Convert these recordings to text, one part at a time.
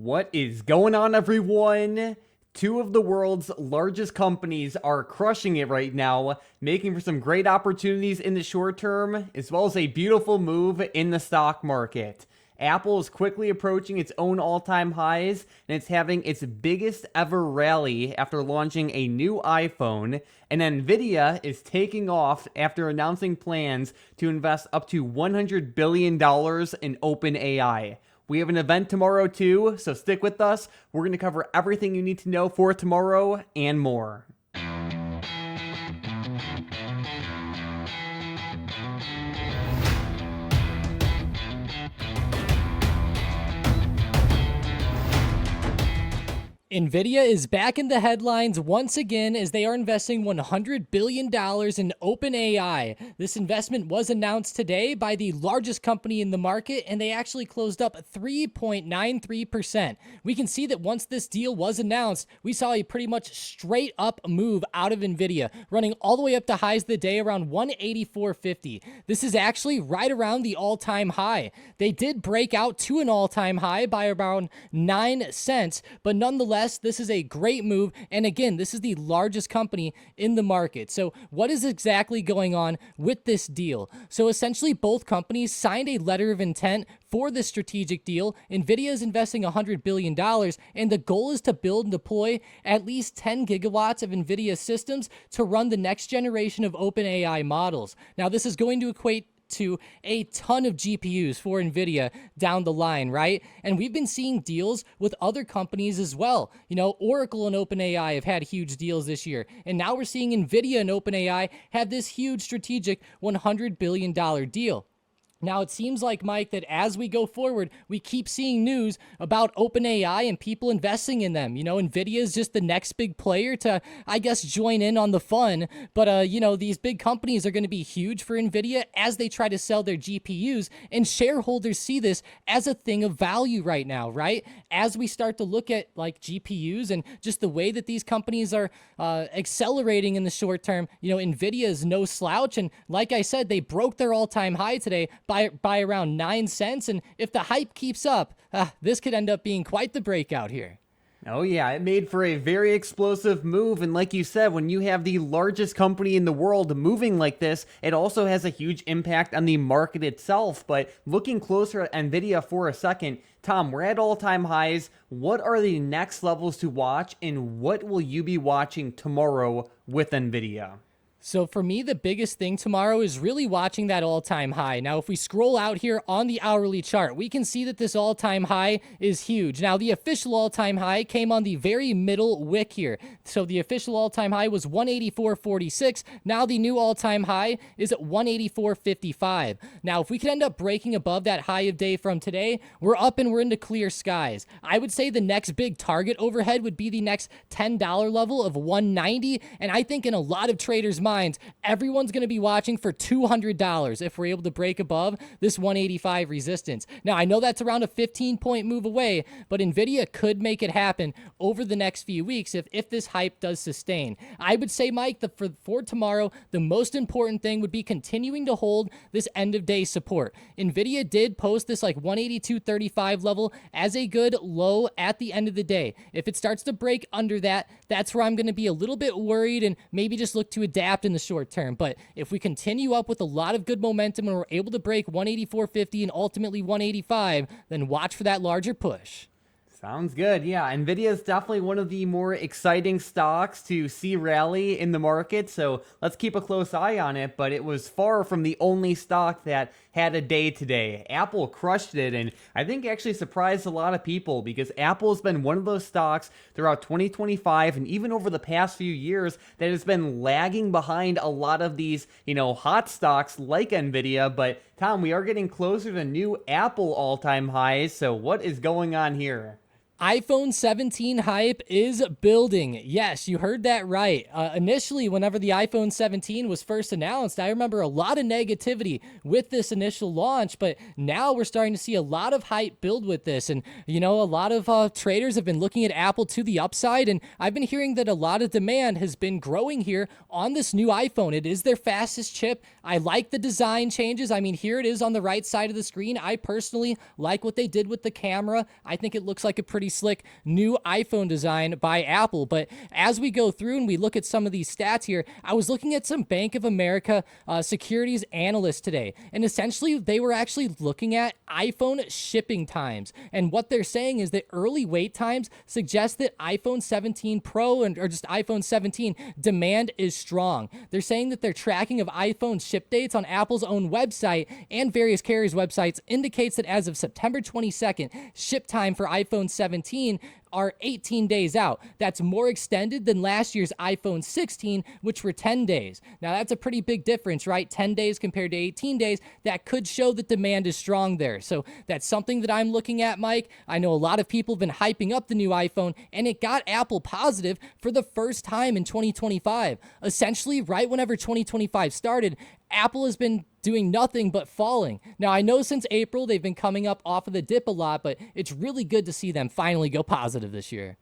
What is going on, everyone? Two of the world's largest companies are crushing it right now, making for some great opportunities in the short term, as well as a beautiful move in the stock market. Apple is quickly approaching its own all-time highs, and it's having its biggest ever rally after launching a new iPhone, and Nvidia is taking off after announcing plans to invest up to $100 billion in OpenAI. We have an event tomorrow too, so stick with us. We're going to cover everything you need to know for tomorrow and more. Nvidia is back in the headlines once again as they are investing $100 billion in OpenAI. This investment was announced today by the largest company in the market, and they actually closed up 3.93%. We can see that once this deal was announced, we saw a pretty much straight up move out of Nvidia, running all the way up to highs of the day around 184.50. This is actually right around the all-time high. They did break out to an all-time high by around 9 cents, but nonetheless, this is a great move, and again, this is the largest company in the market. So what is exactly going on with this deal? So essentially, both companies signed a letter of intent for this strategic deal. Nvidia is investing $100 billion, and the goal is to build and deploy at least 10 gigawatts of Nvidia systems to run the next generation of OpenAI models. Now, this is going to equate to a ton of GPUs for Nvidia down the line, right? And we've been seeing deals with other companies as well. You know, Oracle and OpenAI have had huge deals this year, and now we're seeing Nvidia and OpenAI have this huge strategic $100 billion deal. Now, it seems like, Mike, that as we go forward, we keep seeing news about OpenAI and people investing in them. You know, NVIDIA is just the next big player to, I guess, join in on the fun. But, you know, these big companies are going to be huge for NVIDIA as they try to sell their GPUs. And shareholders see this as a thing of value right now, right? As we start to look at, like, GPUs and just the way that these companies are accelerating in the short term, you know, NVIDIA is no slouch. And like I said, they broke their all-time high today by around 9 cents, and if the hype keeps up, this could end up being quite the breakout here. Oh yeah, it made for a very explosive move, and like you said, when you have the largest company in the world moving like this, it also has a huge impact on the market itself. But looking closer at Nvidia for a second, Tom, we're at all-time highs. What are the next levels to watch, and what will you be watching tomorrow with Nvidia? So for me, the biggest thing tomorrow is really watching that all-time high. Now, if we scroll out here on the hourly chart, we can see that this all-time high is huge. Now, the official all-time high came on the very middle wick here. So the official all-time high was 184.46. Now the new all-time high is at 184.55. Now, if we could end up breaking above that high of day from today, we're up and we're into clear skies. I would say the next big target overhead would be the next $10 level of 190. And I think in a lot of traders' minds, everyone's going to be watching for $200 if we're able to break above this 185 resistance. Now, I know that's around a 15-point move away, but Nvidia could make it happen over the next few weeks if this hype does sustain. I would say, Mike, that for tomorrow, the most important thing would be continuing to hold this end-of-day support. Nvidia did post this like 182.35 level as a good low at the end of the day. If it starts to break under that, that's where I'm going to be a little bit worried and maybe just look to adapt in the short term. But if we continue up with a lot of good momentum and we're able to break 184.50 and ultimately 185, then watch for that larger push. Sounds good. Yeah, Nvidia is definitely one of the more exciting stocks to see rally in the market, so let's keep a close eye on it, but it was far from the only stock that had a day today. Apple crushed it, and I think actually surprised a lot of people because Apple has been one of those stocks throughout 2025 and even over the past few years that has been lagging behind a lot of these, you know, hot stocks like Nvidia. But Tom, we are getting closer to new Apple all-time highs, so what is going on here? iPhone 17 hype is building. Yes, you heard that right. Initially, whenever the iPhone 17 was first announced, I remember a lot of negativity with this initial launch, but now we're starting to see a lot of hype build with this. And, you know, a lot of traders have been looking at Apple to the upside, and I've been hearing that a lot of demand has been growing here on this new iPhone. It is their fastest chip. I like the design changes. I mean, here it is on the right side of the screen. I personally like what they did with the camera. I think it looks like a pretty pretty slick new iPhone design by Apple. But as we go through and we look at some of these stats here, I was looking at some Bank of America securities analysts today, and essentially they were actually looking at iPhone shipping times. And what they're saying is that early wait times suggest that iPhone 17 Pro or just iPhone 17 demand is strong. They're saying that their tracking of iPhone ship dates on Apple's own website and various carriers' websites indicates that as of September 22nd, ship time for iPhone 17 are 18 days out. That's more extended than last year's iPhone 16, which were 10 days. Now, that's a pretty big difference, right? 10 days compared to 18 days. That could show that demand is strong there. So that's something that I'm looking at, Mike. I know a lot of people have been hyping up the new iPhone, and it got Apple positive for the first time in 2025. Essentially, right whenever 2025 started, Apple has been doing nothing but falling. Now, I know since April they've been coming up off of the dip a lot, but it's really good to see them finally go positive this year.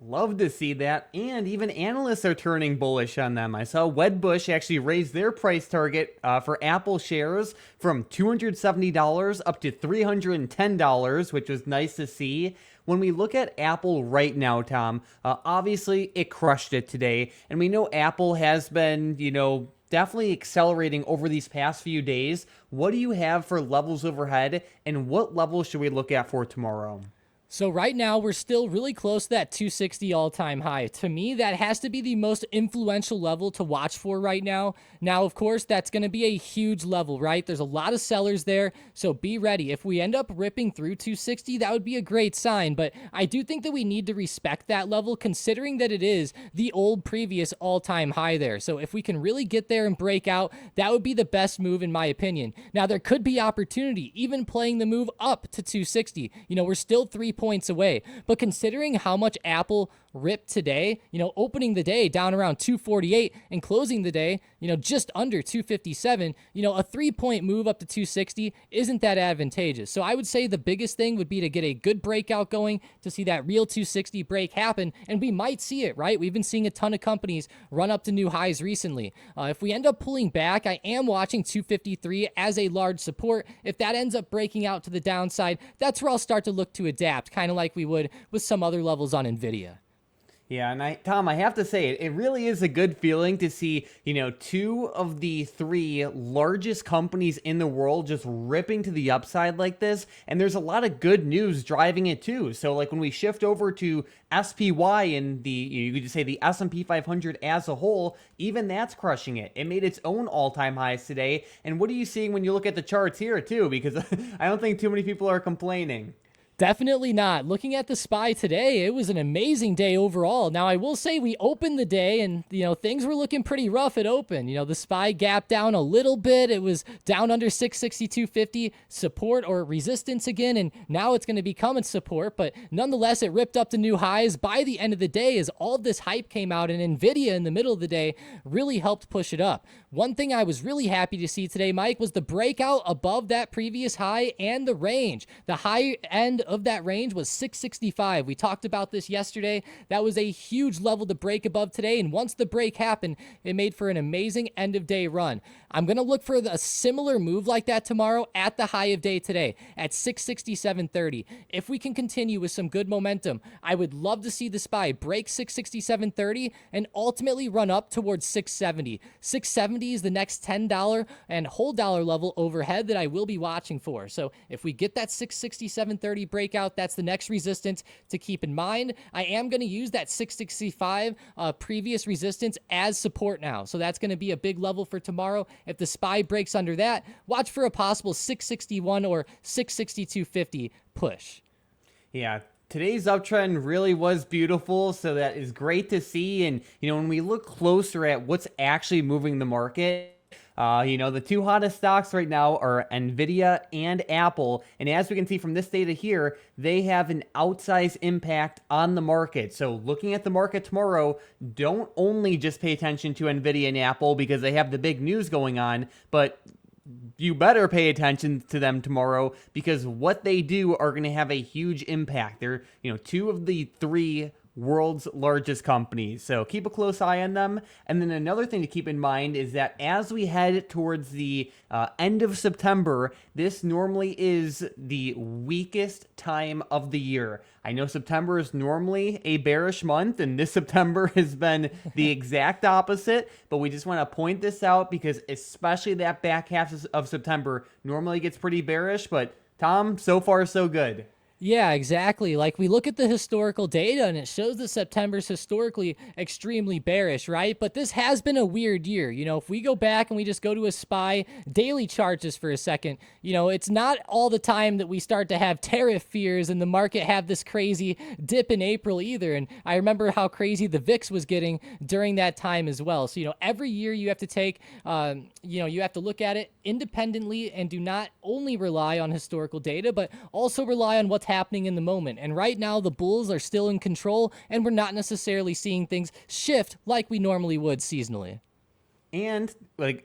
Love to see that, and even analysts are turning bullish on them. I saw Wedbush actually raise their price target for Apple shares from $270 up to $310, which was nice to see. When we look at Apple right now, Tom, obviously it crushed it today, and we know Apple has been, definitely accelerating over these past few days. What do you have for levels overhead, and what levels should we look at for tomorrow? So right now, we're still really close to that 260 all-time high. To me, that has to be the most influential level to watch for right now. Now, of course, that's going to be a huge level, right? There's a lot of sellers there, so be ready. If we end up ripping through 260, that would be a great sign, but I do think that we need to respect that level, considering that it is the old previous all-time high there. So if we can really get there and break out, that would be the best move in my opinion. Now, there could be opportunity, even playing the move up to 260. We're still 3 points away. But considering how much Apple ripped today, opening the day down around 248 and closing the day, just under 257, a 3-point move up to 260 isn't that advantageous. So I would say the biggest thing would be to get a good breakout going to see that real 260 break happen, and we might see it, right? We've been seeing a ton of companies run up to new highs recently. If we end up pulling back, I am watching 253 as a large support. If that ends up breaking out to the downside, that's where I'll start to look to adapt, kind of like we would with some other levels on Nvidia. Yeah, and Tom, I have to say, it really is a good feeling to see, two of the three largest companies in the world just ripping to the upside like this, and there's a lot of good news driving it too. So, like, when we shift over to SPY and you could just say the S&P 500 as a whole, even that's crushing it. It made its own all-time highs today, and what are you seeing when you look at the charts here too? Because I don't think too many people are complaining. Definitely not. Looking at the SPY today, it was an amazing day overall. Now, I will say we opened the day and, things were looking pretty rough at open. The SPY gapped down a little bit. It was down under 662.50 support or resistance again, and now it's going to become its support. But nonetheless, it ripped up to new highs by the end of the day as all of this hype came out, and Nvidia in the middle of the day really helped push it up. One thing I was really happy to see today, Mike, was the breakout above that previous high and the range. The high end of that range was 665. We talked about this yesterday. That was a huge level to break above today, and once the break happened, it made for an amazing end of day run. I'm going to look for a similar move like that tomorrow at the high of day today at 667.30. If we can continue with some good momentum, I would love to see the SPY break 667.30 and ultimately run up towards 670. 670 is the next $10 and whole dollar level overhead that I will be watching for. So if we get that 667.30 breakout, that's the next resistance to keep in mind. I am going to use that 665 previous resistance as support now. So that's going to be a big level for tomorrow. If the SPY breaks under that, watch for a possible 661 or 662.50 push. Yeah, today's uptrend really was beautiful, so that is great to see. And, when we look closer at what's actually moving the market, the two hottest stocks right now are Nvidia and Apple. And as we can see from this data here, they have an outsized impact on the market. So looking at the market tomorrow, don't only just pay attention to Nvidia and Apple because they have the big news going on, but you better pay attention to them tomorrow because what they do are going to have a huge impact. They're, two of the three world's largest companies. So keep a close eye on them. And then another thing to keep in mind is that as we head towards the end of September, this normally is the weakest time of the year. I know September is normally a bearish month, and this September has been the exact opposite, but we just want to point this out because especially that back half of September normally gets pretty bearish, but Tom, so far so good. Yeah, exactly. Like we look at the historical data and it shows that September's historically extremely bearish, right? But this has been a weird year. If we go back and we just go to a SPY daily chart just for a second, it's not all the time that we start to have tariff fears and the market have this crazy dip in April either. And I remember how crazy the VIX was getting during that time as well. So, every year you have to take, you have to look at it independently and do not only rely on historical data, but also rely on what's happening in the moment. And right now the bulls are still in control and we're not necessarily seeing things shift like we normally would seasonally. And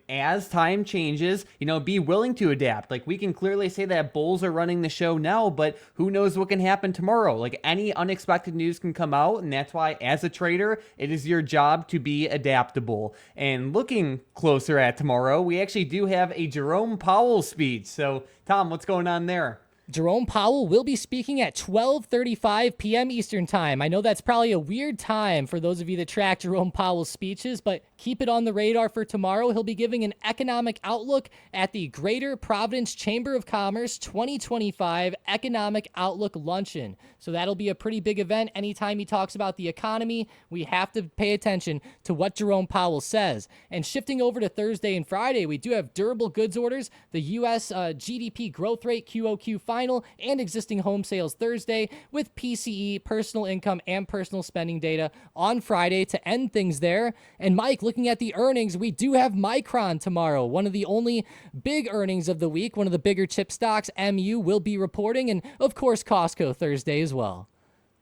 as time changes, be willing to adapt. We can clearly say that bulls are running the show now, but who knows what can happen tomorrow? Any unexpected news can come out, and that's why as a trader, it is your job to be adaptable. And looking closer at tomorrow, we actually do have a Jerome Powell speech. So Tom, what's going on there? Jerome Powell will be speaking at 12:35 p.m. Eastern Time. I know that's probably a weird time for those of you that track Jerome Powell's speeches, but keep it on the radar for tomorrow. He'll be giving an economic outlook at the Greater Providence Chamber of Commerce 2025 Economic Outlook Luncheon. So that'll be a pretty big event. Anytime he talks about the economy, we have to pay attention to what Jerome Powell says. And shifting over to Thursday and Friday, we do have durable goods orders, the U.S. GDP growth rate QOQ final, and existing home sales Thursday, with PCE, personal income, and personal spending data on Friday to end things there. And Mike, looking at the earnings, we do have Micron tomorrow, one of the only big earnings of the week, one of the bigger chip stocks. MU will be reporting, and of course Costco Thursday as well.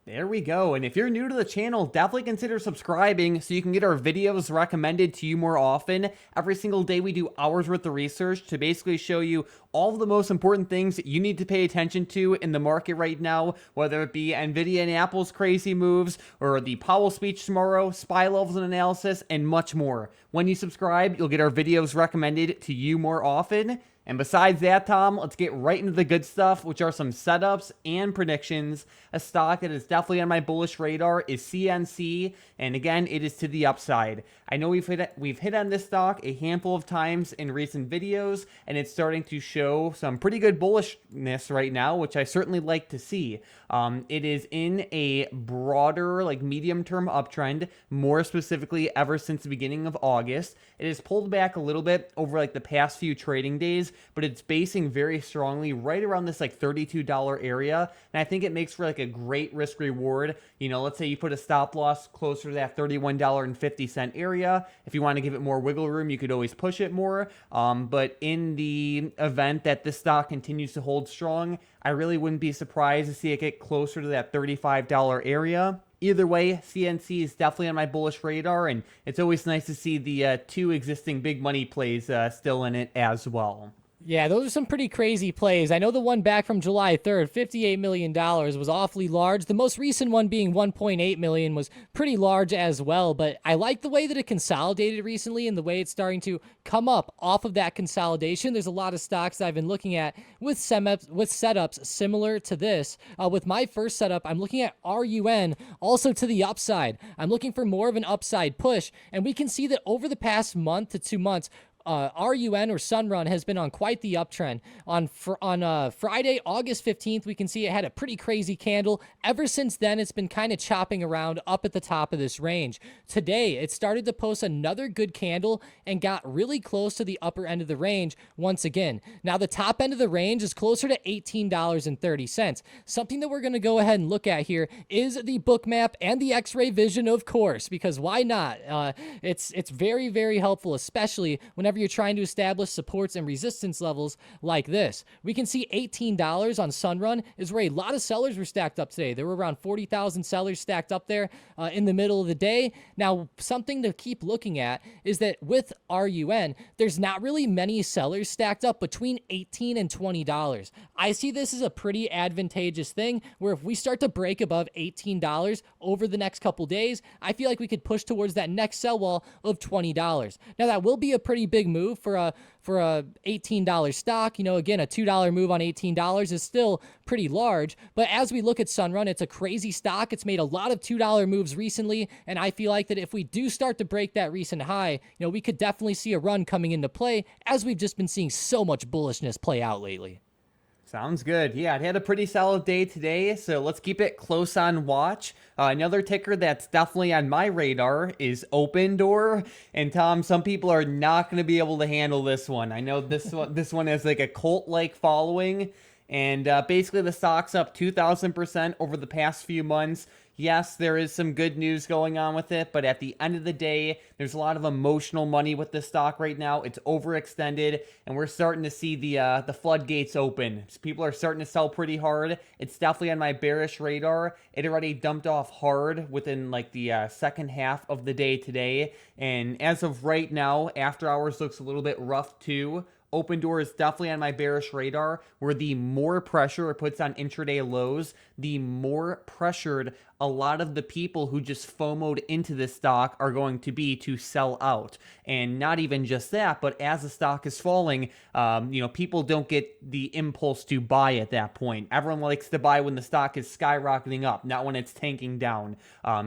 There we go. And if you're new to the channel, definitely consider subscribing so you can get our videos recommended to you more often. Every single day we do hours worth of research to basically show you all of the most important things that you need to pay attention to in the market right now, whether it be Nvidia and Apple's crazy moves, or the Powell speech tomorrow, SPY levels and analysis, and much more. When you subscribe, you'll get our videos recommended to you more often. And besides that, Tom, let's get right into the good stuff, which are some setups and predictions. A stock that is definitely on my bullish radar is CNC, and again, it is to the upside. I know we've hit on this stock a handful of times in recent videos, and it's starting to show some pretty good bullishness right now, which I certainly like to see. It is in a broader, medium-term uptrend, more specifically ever since the beginning of August. It has pulled back a little bit over the past few trading days, but it's basing very strongly right around this $32 area, and I think it makes for a great risk reward. Let's say you put a stop loss closer to that $31.50 area. If you want to give it more wiggle room, you could always push it more. But in the event that this stock continues to hold strong, I really wouldn't be surprised to see it get closer to that $35 area. Either way, CNC is definitely on my bullish radar, and it's always nice to see the two existing big money plays still in it as well. Yeah, those are some pretty crazy plays. I know the one back from July 3rd, $58 million, was awfully large. The most recent one being $1.8 million was pretty large as well, but I like the way that it consolidated recently and the way it's starting to come up off of that consolidation. There's a lot of stocks that I've been looking at with setups similar to this. With my first setup, I'm looking at RUN, also to the upside. I'm looking for more of an upside push, and we can see that over the past month to 2 months, RUN or Sunrun has been on quite the uptrend. On Friday, August 15th, we can see it had a pretty crazy candle. Ever since then, it's been kind of chopping around up at the top of this range. Today, it started to post another good candle and got really close to the upper end of the range once again. Now, the top end of the range is closer to $18.30. Something that we're going to go ahead and look at here is the Bookmap and the X-ray vision, of course, because why not? It's very, very helpful, especially whenever whenever you're trying to establish supports and resistance levels like this. We can see $18 on Sunrun is where a lot of sellers were stacked up today. There were around 40,000 sellers stacked up there in the middle of the day. Now, something to keep looking at is that with RUN, there's not really many sellers stacked up between $18 and $20. I see this as a pretty advantageous thing where if we start to break above $18 over the next couple days, I feel like we could push towards that next sell wall of $20. Now, that will be a pretty big move for a $18 stock. You know, again, a $2 move on $18 is still pretty large. But as we look at Sunrun, it's a crazy stock. It's made a lot of $2 moves recently. And I feel like that if we do start to break that recent high, you know, we could definitely see a run coming into play as we've just been seeing so much bullishness play out lately. Sounds good. Yeah, it had a pretty solid day today, so let's keep it close on watch. Another ticker that's definitely on my radar is Opendoor. And Tom, some people are not going to be able to handle this one. I know this one has like a cult-like following, and basically the stock's up 2,000% over the past few months. Yes, there is some good news going on with it, but at the end of the day, there's a lot of emotional money with this stock right now. It's overextended, and we're starting to see the floodgates open. People are starting to sell pretty hard. It's definitely on my bearish radar. It already dumped off hard within like the second half of the day today, and as of right now, after hours looks a little bit rough too. Opendoor is definitely on my bearish radar, where the more pressure it puts on intraday lows, the more pressured a lot of the people who just FOMO'd into this stock are going to be to sell out. And not even just that, but as the stock is falling, people don't get the impulse to buy at that point. Everyone likes to buy when the stock is skyrocketing up, not when it's tanking down.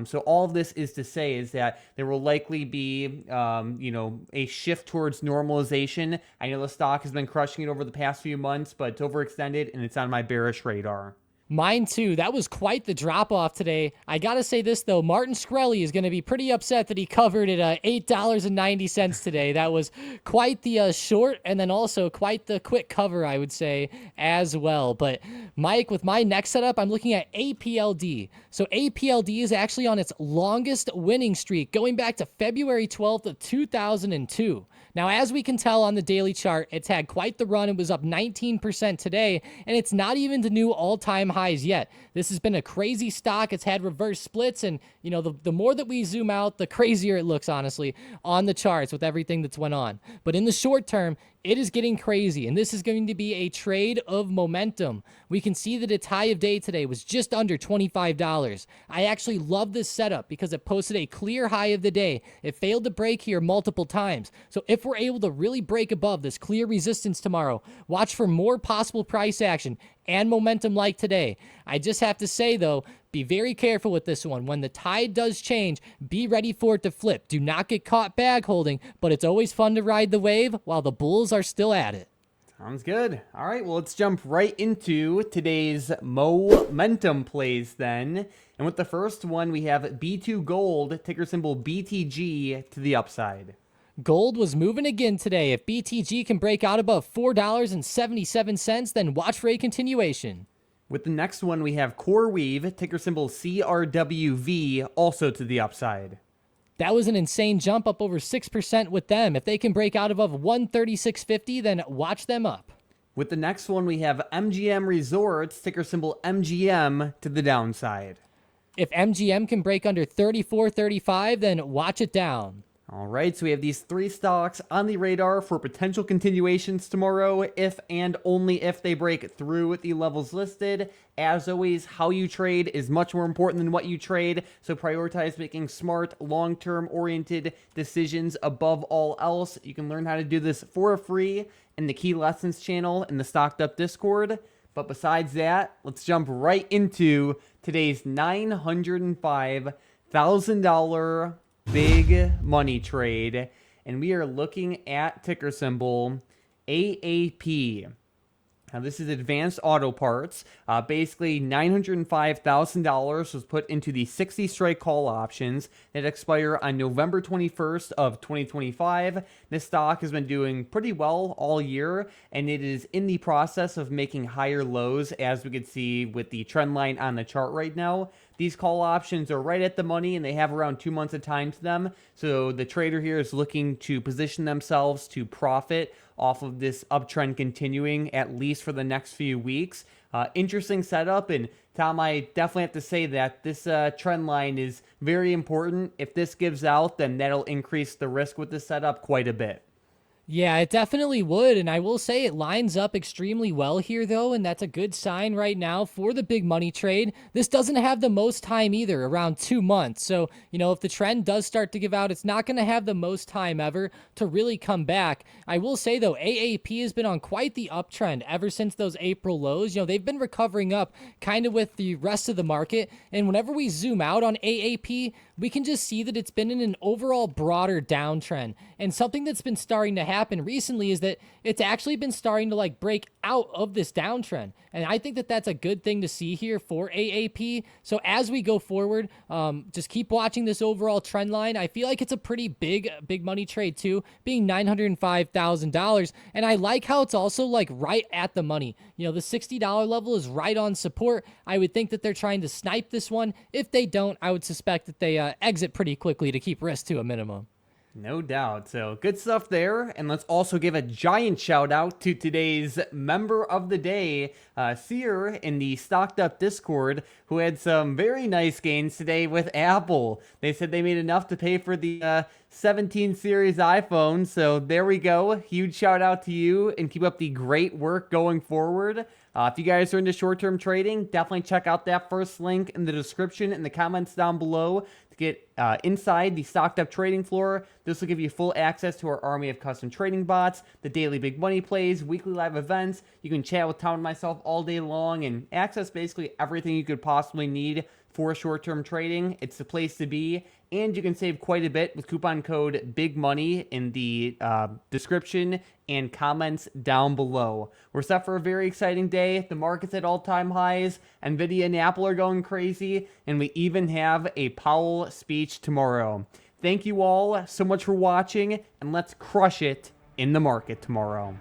So all of this is to say is that there will likely be, a shift towards normalization. I know the stock has been crushing it over the past few months, but it's overextended and it's on my bearish radar. Mine too. That was quite the drop-off today. I gotta say this, though. Martin Shkreli is going to be pretty upset that he covered at $8.90 today. That was quite the short and then also quite the quick cover, I would say, as well. But, Mike, with my next setup, I'm looking at APLD. So APLD is actually on its longest winning streak, going back to February 12th of 2002. Now, as we can tell on the daily chart, it's had quite the run. It was up 19% today, and it's not even the new all-time highs yet. This has been a crazy stock. It's had reverse splits, and, the more that we zoom out, the crazier it looks, honestly, on the charts with everything that's went on. But in the short term, it is getting crazy, and this is going to be a trade of momentum. We can see that its high of day today was just under $25. I actually love this setup because it posted a clear high of the day. It failed to break here multiple times. So if we're able to really break above this clear resistance tomorrow, watch for more possible price action and momentum like today. I just have to say, though, be very careful with this one. When the tide does change, be ready for it to flip. Do not get caught bag holding, but it's always fun to ride the wave while the bulls are still at it. Sounds good. All right, well, let's jump right into today's momentum plays then. And with the first one, we have B2 Gold, ticker symbol BTG, to the upside. Gold was moving again today. If BTG can break out above $4.77, then watch for a continuation. With the next one, we have CoreWeave, ticker symbol CRWV, also to the upside. That was an insane jump, up over 6% with them. If they can break out above 136.50, then watch them up. With the next one, we have MGM Resorts, ticker symbol MGM, to the downside. If MGM can break under 34.35, then watch it down. All right, so we have these three stocks on the radar for potential continuations tomorrow, if and only if they break through the levels listed. As always, how you trade is much more important than what you trade, so prioritize making smart, long-term oriented decisions above all else. You can learn how to do this for free in the Key Lessons channel in the StockedUp Discord. But besides that, let's jump right into today's $905,000 big money trade, and we are looking at ticker symbol AAP. Now, this is Advanced Auto Parts. Basically, $905,000 was put into the 60 strike call options that expire on November 21st of 2025. This stock has been doing pretty well all year, and it is in the process of making higher lows, as we can see with the trend line on the chart right now. these call options are right at the money and they have around 2 months of time to them. So the trader here is looking to position themselves to profit off of this uptrend continuing at least for the next few weeks. Interesting setup, and Tom, I definitely have to say that this trend line is very important. If this gives out, then that'll increase the risk with this setup quite a bit. Yeah, it definitely would. And I will say it lines up extremely well here, though. And that's a good sign right now for the big money trade. This doesn't have the most time either, around 2 months. So, if the trend does start to give out, it's not going to have the most time ever to really come back. I will say, though, AAP has been on quite the uptrend ever since those April lows. They've been recovering up kind of with the rest of the market. And whenever we zoom out on AAP, we can just see that it's been in an overall broader downtrend. And something that's been starting to happen recently is that it's actually been starting to break out of this downtrend. And I think that that's a good thing to see here for AAP. So as we go forward, just keep watching this overall trend line. I feel like it's a pretty big money trade too, being $905,000. And I like how it's also right at the money. The $60 level is right on support. I would think that they're trying to snipe this one. If they don't, I would suspect that they exit pretty quickly to keep risk to a minimum. No doubt. So good stuff there. And let's also give a giant shout out to today's member of the day, Seer in the StockedUp Discord, who had some very nice gains today with Apple. They said they made enough to pay for the 17 series iPhone. So there we go. Huge shout out to you, and keep up the great work going forward. If you guys are into short-term trading, definitely check out that first link in the description and the comments down below to get inside the StockedUp trading floor. This will give you full access to our army of custom trading bots, the daily big money plays, weekly live events. You can chat with Tom and myself all day long and access basically everything you could possibly need for short-term trading. It's the place to be, and you can save quite a bit with coupon code BIGMONEY in the description and comments down below. We're set for a very exciting day. The market's at all-time highs. Nvidia and Apple are going crazy, and we even have a Powell speech tomorrow. Thank you all so much for watching, and let's crush it in the market tomorrow.